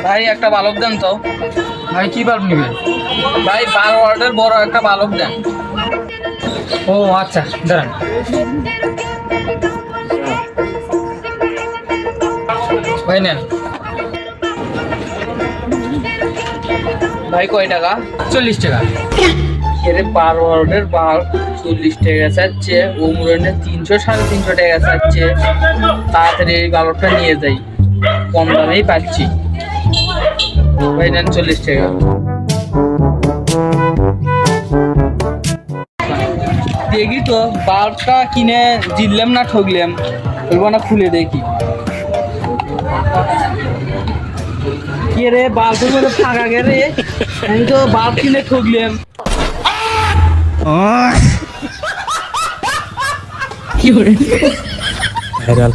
ভাই একটা বালক দেন তো। ভাই কি বাল্ব নেবেন? ভাই 12 ওয়াটের বড় একটা বালক দেন। ও আচ্ছা, দাঁড়ান। ভাই নেন। ভাই কয় টাকা? 40 টাকা। এর 12 ওয়াটের বাল্ব 40 টাকা চাচ্ছে, ও মুরনে 300 350 টাকা চাচ্ছে। তাড়াতাড়ি এই বাল্বটা নিয়ে যাই, কম দামেই পাচ্ছি। ভাই নেন 40 টাকা। দেখি তো বাল্বটা কিনে জিতলাম না ঠকলাম, বলবো না, খুলে দেখি। কে রে, বাল্বের মধ্যে ফাঁকা গে রে, আমি তো বাল্ব কিনে ঠকলাম। ভাইরাল।